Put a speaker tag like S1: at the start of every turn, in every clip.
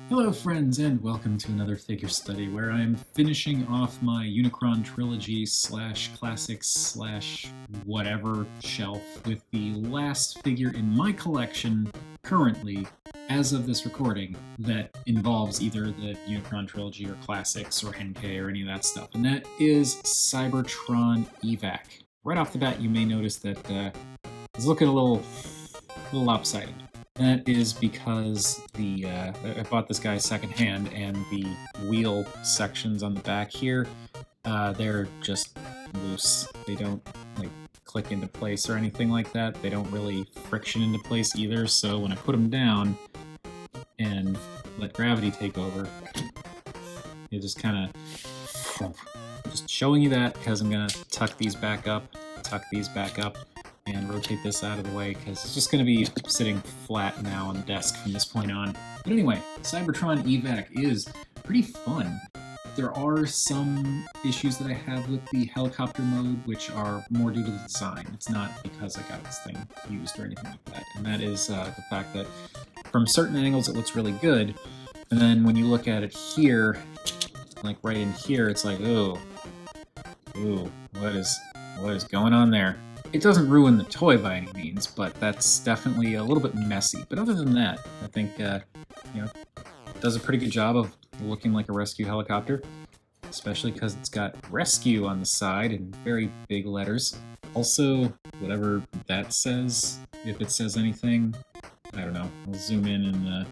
S1: Hello friends, and welcome to another figure study where I'm finishing off my Unicron trilogy slash classics slash whatever shelf with the last figure in my collection currently, as of this recording, that involves either the Unicron trilogy or classics or NK or any of that stuff, and that is Cybertron Evac. Right off the bat, you may notice that it's looking a little lopsided. That is because I bought this guy secondhand, and the wheel sections on the back here, they're just loose. They don't like click into place or anything like that. They don't really friction into place either. So when I put them down and let gravity take over, it just kind of just showing you that because I'm gonna tuck these back up, and rotate this out of the way because it's just going to be sitting flat now on the desk from this point on. But anyway, Cybertron Evac is pretty fun. There are some issues that I have with the helicopter mode, which are more due to the design. It's not because I got this thing used or anything like that. And that is the fact that from certain angles it looks really good, and then when you look at it here, like right in here, it's like, ooh, what is going on there? It doesn't ruin the toy by any means, but that's definitely a little bit messy. But other than that, I think it does a pretty good job of looking like a rescue helicopter, especially because it's got rescue on the side in very big letters. Also, whatever that says, if it says anything, I don't know. We'll zoom in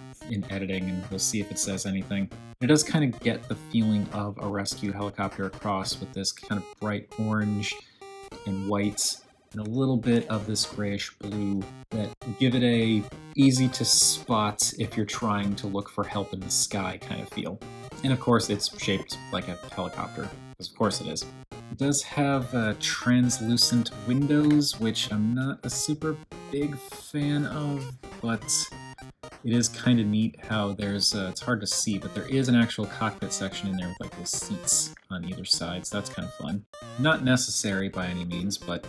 S1: editing and we'll see if it says anything. It does kind of get the feeling of a rescue helicopter across with this kind of bright orange and white and a little bit of this grayish blue that give it a easy to spot if you're trying to look for help in the sky kind of feel. And of course it's shaped like a helicopter, because of course it is. It does have translucent windows, which I'm not a super big fan of, but it is kind of neat how there's, it's hard to see, but there is an actual cockpit section in there with like little seats on either side, so that's kind of fun. Not necessary by any means, but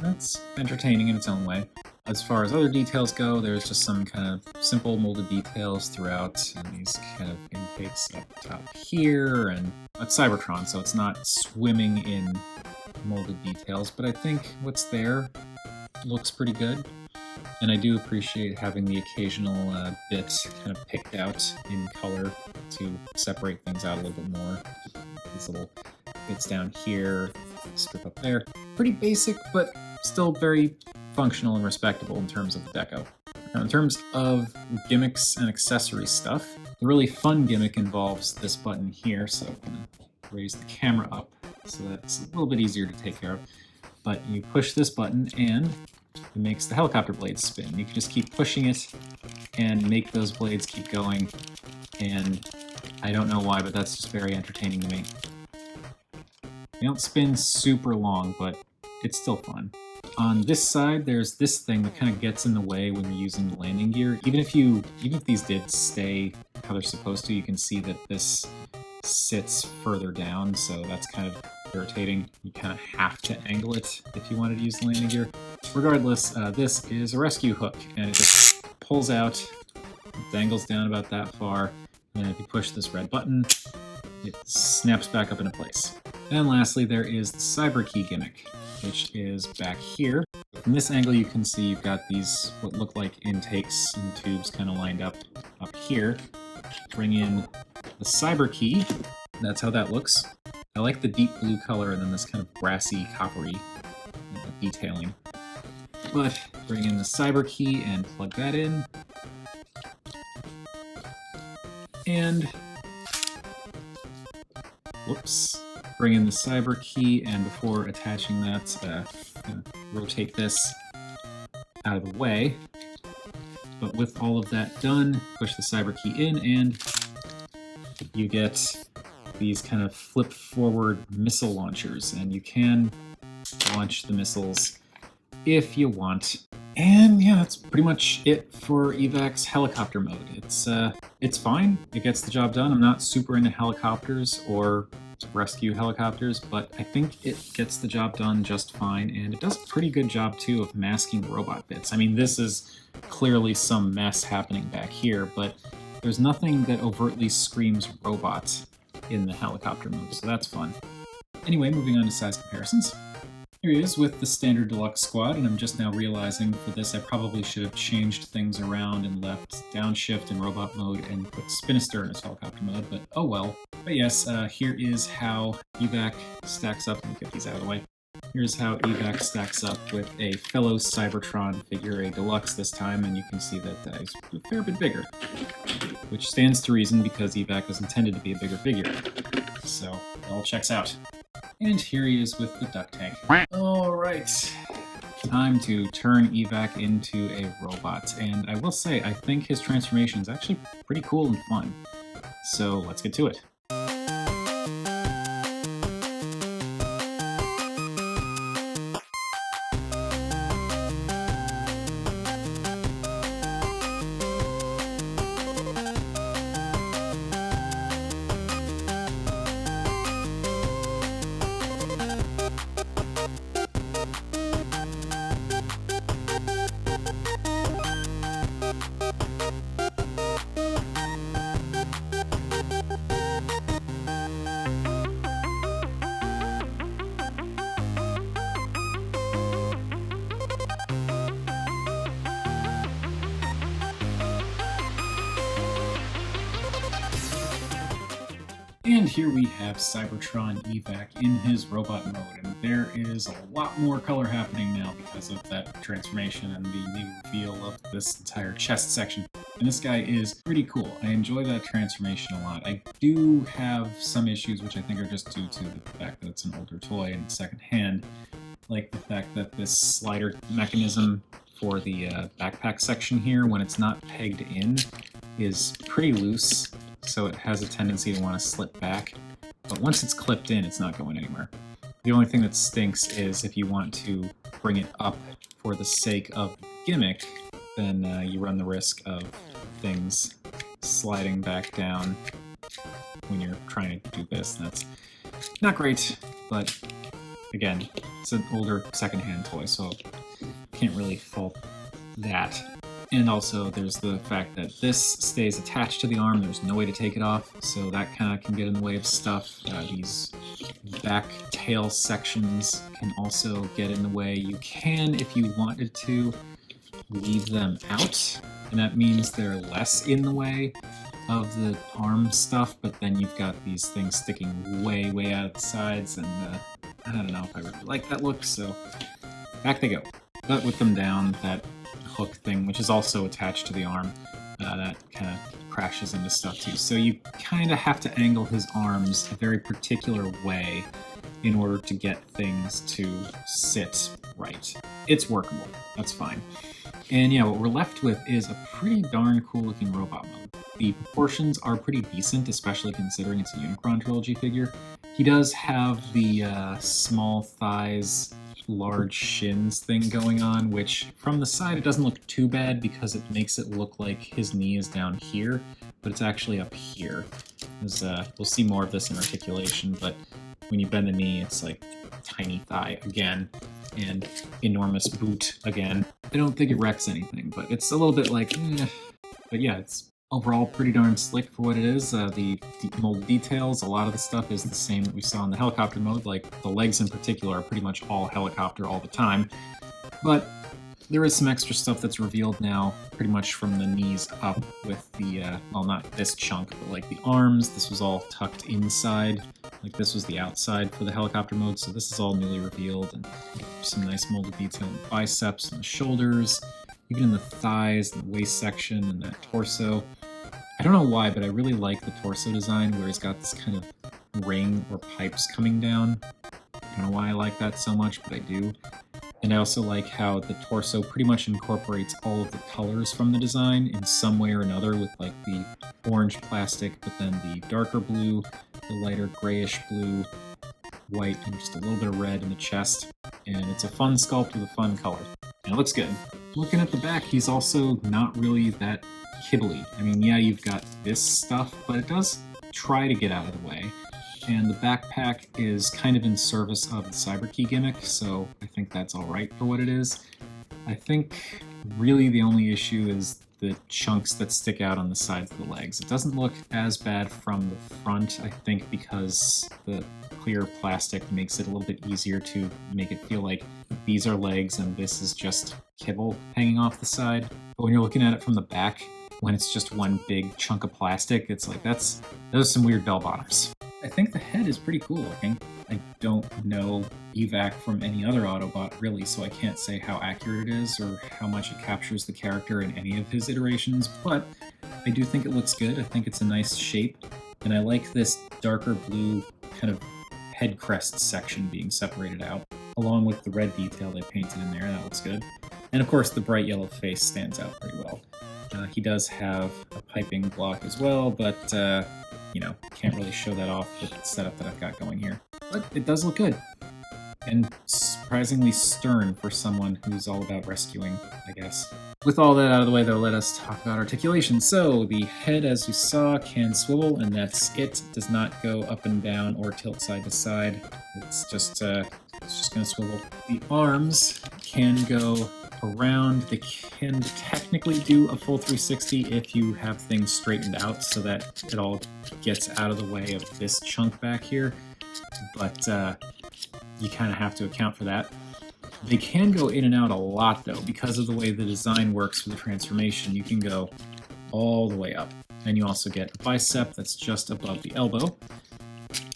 S1: that's entertaining in its own way. As far as other details go, there's just some kind of simple molded details throughout, and these kind of intakes up top here, and it's Cybertron, so it's not swimming in molded details, but I think what's there looks pretty good. And I do appreciate having the occasional bit kind of picked out in color to separate things out a little bit more. These little bits down here, strip up there. Pretty basic, but still very functional and respectable in terms of the deco. Now, in terms of gimmicks and accessory stuff, the really fun gimmick involves this button here, so I'm going to raise the camera up so that it's a little bit easier to take care of. But you push this button and it makes the helicopter blades spin. You can just keep pushing it and make those blades keep going, and I don't know why, but that's just very entertaining to me. They don't spin super long, but it's still fun. On this side, there's this thing that kind of gets in the way when you're using the landing gear. Even if these did stay how they're supposed to, you can see that this sits further down, so that's kind of irritating. You kind of have to angle it if you wanted to use the landing gear. Regardless, this is a rescue hook, and it just pulls out, it dangles down about that far, and if you push this red button, it snaps back up into place. And lastly, there is the Cyber Key gimmick, which is back here. From this angle, you can see you've got these what look like intakes and tubes kind of lined up here. Bring in the Cyber Key. That's how that looks. I like the deep blue color and then this kind of brassy, coppery detailing. But bring in the Cyber Key and plug that in. And whoops. Bring in the Cyber Key, and before attaching that, rotate this out of the way. But with all of that done, push the Cyber Key in, and you get these kind of flip forward missile launchers, and you can launch the missiles if you want. And yeah, that's pretty much it for Evac's helicopter mode. It's fine. It gets the job done. I'm not super into helicopters or rescue helicopters, but I think it gets the job done just fine, and it does a pretty good job too of masking robot bits. I mean, this is clearly some mess happening back here, but there's nothing that overtly screams robot in the helicopter mode, so that's fun. Anyway, moving on to size comparisons. Here he is with the standard deluxe squad, and I'm just now realizing for this I probably should have changed things around and left downshift in robot mode and put Spinister in his helicopter mode, but oh well. But yes, here is how Evac stacks up. Let me get these out of the way. Here's how Evac stacks up with a fellow Cybertron figure, a deluxe this time, and you can see that he's a fair bit bigger, which stands to reason because Evac was intended to be a bigger figure. So it all checks out. And here he is with the duck tank. Alright, time to turn Evac into a robot, and I will say, I think his transformation is actually pretty cool and fun. So let's get to it. And here we have Cybertron Evac in his robot mode, and there is a lot more color happening now because of that transformation and the new reveal of this entire chest section. And this guy is pretty cool. I enjoy that transformation a lot. I do have some issues which I think are just due to the fact that it's an older toy and secondhand, like the fact that this slider mechanism for the backpack section here, when it's not pegged in, is pretty loose. So it has a tendency to want to slip back, but once it's clipped in, it's not going anywhere. The only thing that stinks is if you want to bring it up for the sake of the gimmick, then you run the risk of things sliding back down when you're trying to do this. That's not great, but again, it's an older secondhand toy, so can't really fault that. And also, there's the fact that this stays attached to the arm, there's no way to take it off, so that kind of can get in the way of stuff. These back tail sections can also get in the way. You can, if you wanted to, leave them out, and that means they're less in the way of the arm stuff, but then you've got these things sticking way, way out of the sides, and I don't know if I really like that look, so back they go. But with them down, that hook thing, which is also attached to the arm, that kind of crashes into stuff too. So you kind of have to angle his arms a very particular way in order to get things to sit right. It's workable, that's fine. And yeah, what we're left with is a pretty darn cool looking robot mode. The proportions are pretty decent, especially considering it's a Unicron Trilogy figure. He does have the small thighs, large shins thing going on, which from the side it doesn't look too bad because it makes it look like his knee is down here, but it's actually up here. We'll see more of this in Articulation, but when you bend the knee, it's like tiny thigh again, and enormous boot again. I don't think it wrecks anything, but it's a little bit like, but yeah, it's overall pretty darn slick for what it is. The mold details, a lot of the stuff is the same that we saw in the helicopter mode, like the legs in particular are pretty much all helicopter all the time. But there is some extra stuff that's revealed now, pretty much from the knees up with the, well, not this chunk, but like the arms. This was all tucked inside, like this was the outside for the helicopter mode, so this is all newly revealed, and some nice molded detail in the biceps and the shoulders, even in the thighs and the waist section and that torso. I don't know why, but I really like the torso design where it's got this kind of ring or pipes coming down. I don't know why I like that so much, but I do. And I also like how the torso pretty much incorporates all of the colors from the design in some way or another, with like the orange plastic, but then the darker blue, the lighter grayish blue, white, and just a little bit of red in the chest. And it's a fun sculpt with a fun color. And it looks good. Looking at the back, he's also not really that kibbly. I mean, yeah, you've got this stuff, but it does try to get out of the way. And the backpack is kind of in service of the Cyberkey gimmick, so I think that's alright for what it is. I think really the only issue is the chunks that stick out on the sides of the legs. It doesn't look as bad from the front, I think, because the clear plastic makes it a little bit easier to make it feel like these are legs and this is just kibble hanging off the side. But when you're looking at it from the back, when it's just one big chunk of plastic, it's like those are some weird bell bottoms. I think the head is pretty cool looking. I don't know Evac from any other Autobot really, so I can't say how accurate it is or how much it captures the character in any of his iterations, but I do think it looks good. I think it's a nice shape, and I like this darker blue kind of head crest section being separated out, along with the red detail they painted in there. That looks good. And of course the bright yellow face stands out pretty well. He does have a piping block as well, but you know, can't really show that off with the setup that I've got going here. But it does look good. And surprisingly stern for someone who's all about rescuing, I guess. With all that out of the way, though, let us talk about articulation. So the head, as you saw, can swivel, and that's it. It does not go up and down or tilt side to side. It's just going to swivel. The arms can go around. They can technically do a full 360 if you have things straightened out so that it all gets out of the way of this chunk back here. But you kind of have to account for that. They can go in and out a lot, though, because of the way the design works for the transformation. You can go all the way up. And you also get a bicep that's just above the elbow.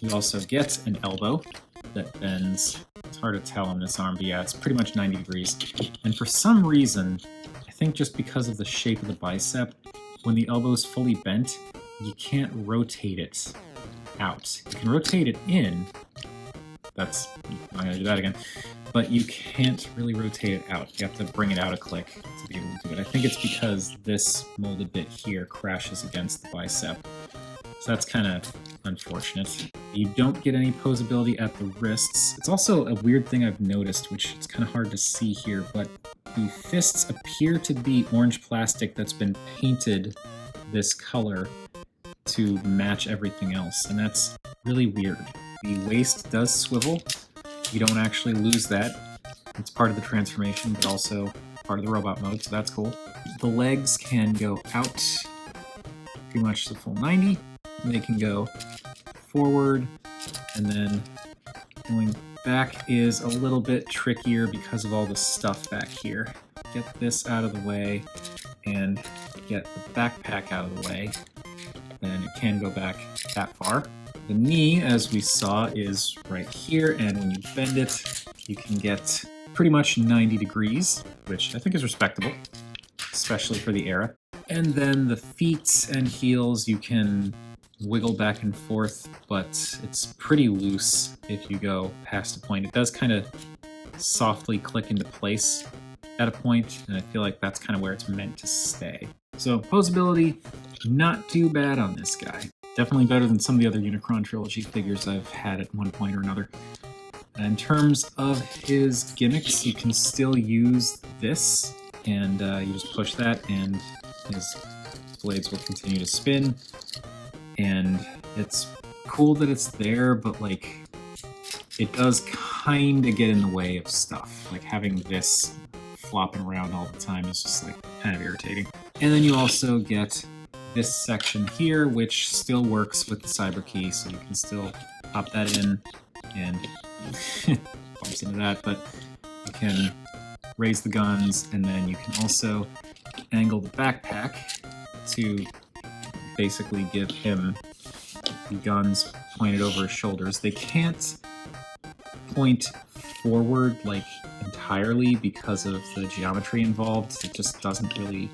S1: You also get an elbow that bends. It's hard to tell on this arm, but yeah, it's pretty much 90 degrees. And for some reason, I think just because of the shape of the bicep, when the elbow is fully bent, you can't rotate it out. You can rotate it in. I'm not going to do that again. But you can't really rotate it out. You have to bring it out a click to be able to do it. I think it's because this molded bit here crashes against the bicep. So that's kind of unfortunate. You don't get any posability at the wrists. It's also a weird thing I've noticed, which it's kind of hard to see here, but the fists appear to be orange plastic that's been painted this color to match everything else, and that's really weird. The waist does swivel. You don't actually lose that. It's part of the transformation, but also part of the robot mode, so that's cool. The legs can go out pretty much the full 90. They can go forward, and then going back is a little bit trickier because of all the stuff back here. Get this out of the way and get the backpack out of the way. Then it can go back that far. The knee, as we saw, is right here, and when you bend it, you can get pretty much 90 degrees, which I think is respectable, especially for the era. And then the feet and heels, you can wiggle back and forth, but it's pretty loose if you go past a point. It does kind of softly click into place at a point, and I feel like that's kind of where it's meant to stay. So posability, not too bad on this guy. Definitely better than some of the other Unicron Trilogy figures I've had at one point or another. In terms of his gimmicks, you can still use this, and you just push that, and his blades will continue to spin. And it's cool that it's there, but like, it does kind of get in the way of stuff. Like having this flopping around all the time is just like kind of irritating. And then you also get this section here, which still works with the Cyber Key, so you can still pop that in and bumps into that, but you can raise the guns, and then you can also angle the backpack to basically give him the guns pointed over his shoulders. They can't point forward like entirely because of the geometry involved. It just doesn't really,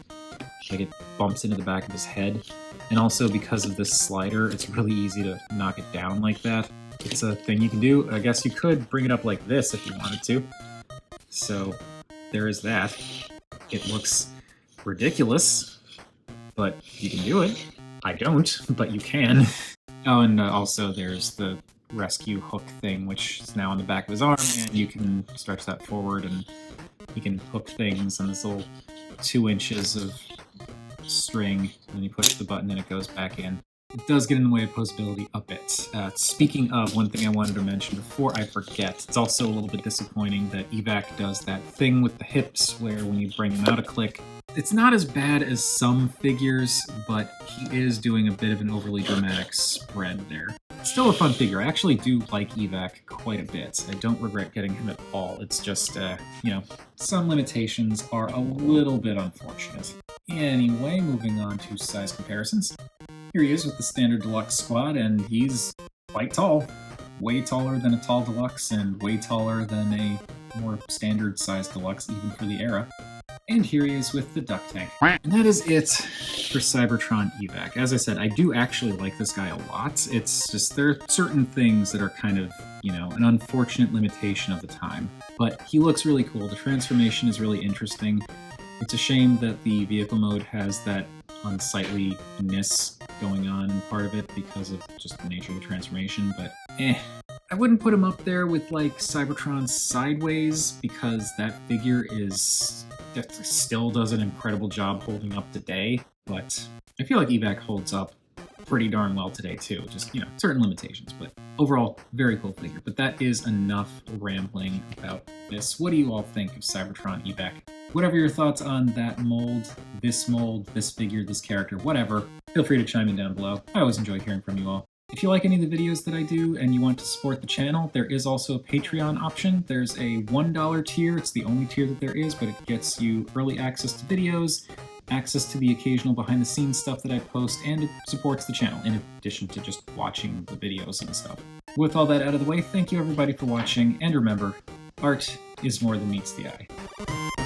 S1: like, it bumps into the back of his head. And also because of this slider, it's really easy to knock it down like that. It's a thing you can do. I guess you could bring it up like this if you wanted to. So there is that. It looks ridiculous, but you can do it. I don't, but you can. Oh, and also there's the rescue hook thing, which is now on the back of his arm, and you can stretch that forward, and you can hook things on this little 2 inches of string, and you push the button and it goes back in. It does get in the way of posability a bit. Speaking of, one thing I wanted to mention before I forget, it's also a little bit disappointing that Evac does that thing with the hips where when you bring him out a click, It's not as bad as some figures, but he is doing a bit of an overly dramatic spread there. Still a fun figure. I actually do like Evac quite a bit. I don't regret getting him at all. It's just, you know, some limitations are a little bit unfortunate. Anyway, moving on to size comparisons. Here he is with the standard deluxe squad, and he's quite tall. Way taller than a tall deluxe, and way taller than a more standard size deluxe, even for the era. And here he is with the duck tank. And that is it for Cybertron Evac. As I said, I do actually like this guy a lot. It's just there are certain things that are kind of, you know, an unfortunate limitation of the time. But he looks really cool. The transformation is really interesting. It's a shame that the vehicle mode has that unsightliness going on in part of it because of just the nature of the transformation, but I wouldn't put him up there with like Cybertron Sideways because that figure still does an incredible job holding up today, but I feel like Evac holds up pretty darn well today too, just, you know, certain limitations, but overall, very cool figure. But that is enough rambling about this. What do you all think of Cybertron Evac? Whatever your thoughts on that mold, this figure, this character, whatever, feel free to chime in down below. I always enjoy hearing from you all. If you like any of the videos that I do and you want to support the channel, there is also a Patreon option. There's a $1 tier. It's the only tier that there is, but it gets you early access to videos, access to the occasional behind-the-scenes stuff that I post, and it supports the channel, in addition to just watching the videos and stuff. With all that out of the way, thank you everybody for watching, and remember, art is more than meets the eye.